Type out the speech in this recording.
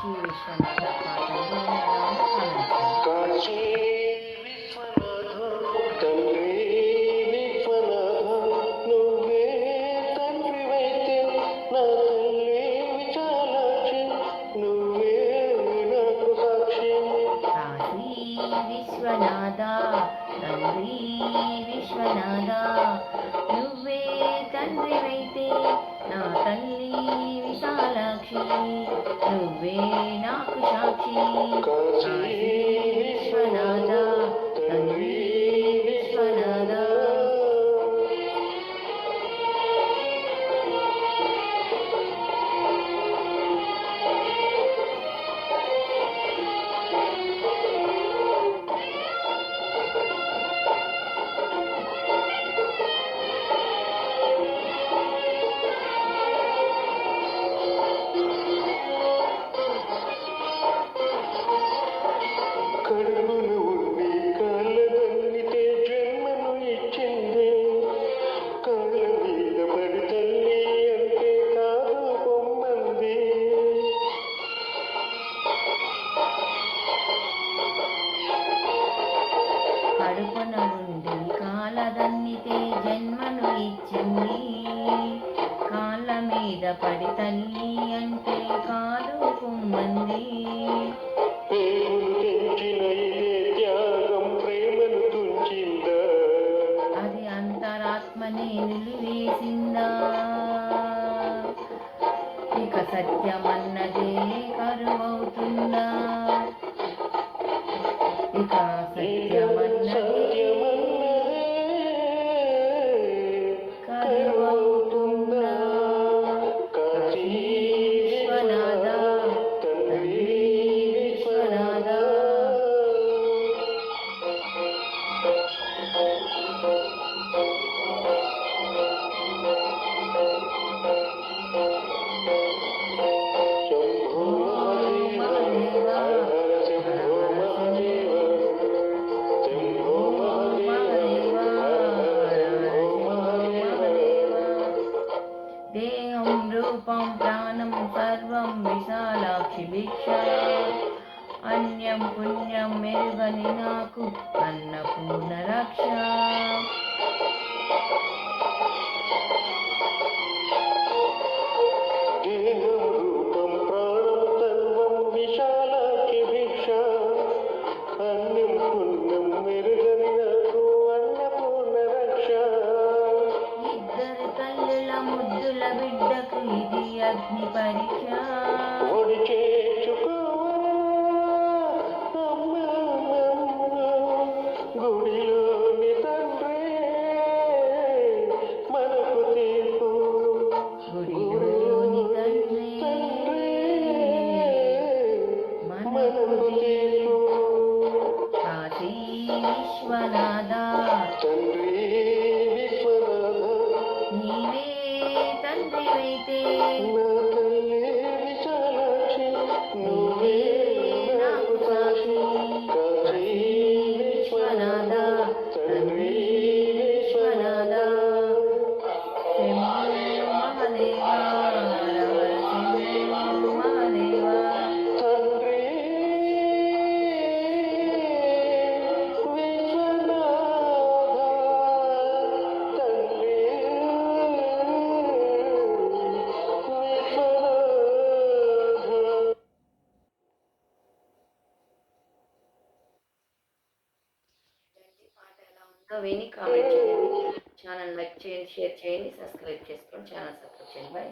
కాశీ విశ్వనాథ పాటలు ఆనందించాను. కాశీ విశ్వనాథ తండ్రి విశ్వనాథ నువ్వే తండ్రివైతే నా తల్లి విశాలాక్షి నువ్వే నాకు సాక్షి. కాశీ విశ్వనాథ తండ్రి విశ్వనాథ నువ్వే తండ్రివైతే నా తల్లి విశాలాక్షి నువ్వే నాకు సాక్షి. కాశీ విశ్వనాథ తండ్రి విశ్వనాథ. కడుపును ఉండి కాళ్ళదన్నితే జన్మను ఇచ్చింది కాళ్ళ మీద పడి తల్లి అంటే కాదు బొమ్మంది. కడుపున నుండి కాలదన్నితే జన్మను ఇచ్చింది కాళ్ళ మీద పడి తల్లి అంటే కాదు పొమ్మంది. పేరును తెంచిన ఇదే త్యాగం ప్రేమను తుంచిందా అది అంతరాత్మనే నిలివేసిందా ఇక సత్యమన్నదే కరువవుతుందా ఇక సత్యమన్నదే కరువవుతుందా. కాశీ విశ్వనాథ తండ్రి విశ్వనాథ. శంభో మహాదేవ హర హర శంభో మహాదేవ శంభో మహాదేవ హర హర శంభో మహాదేవ. దేహం రూపం ప్రాణం సర్వం విశాలాక్షి భిక్ష అన్యం పుణ్యం మెరుగని నాకు అన్నపూర్ణ రక్ష. దేహం రూపం ప్రాణం సర్వం విశాలాక్షి భిక్ష అన్యం పుణ్యం మెరుగని నాకు అన్నపూర్ణ రక్ష. ఇద్దరు తల్లుల ముద్దుల బిడ్డకు ఇది అగ్ని పరీక్ష. ఒడి చేర్చుకోవా గుడిలోని తండ్రి మనకు తీర్పు గుడిలోని తండ్రి మనకు తీర్పు. కాశీ విశ్వనాథ తండ్రి విశ్వనాథ నీవే తండ్రివైతే నా తల్లి విశాలాక్షి నువ్వే నాకు సాక్షి. కాశీ విశ్వనాథ తండ్రి విశ్వనాథ శంభో మహాదేవ హర హర శంభో మహాదేవ. తండ్రి విశ్వనాథ తండ్రి విశ్వనాథ. పాట ఎలా ఉందో విని కామెంట్ చేయండి. ఛానల్ లైక్ చేయండి, షేర్ చేయండి, సబ్స్క్రైబ్ చేసుకోండి, ఛానల్ సబ్స్క్రైబ్ చేయండి. బాయ్.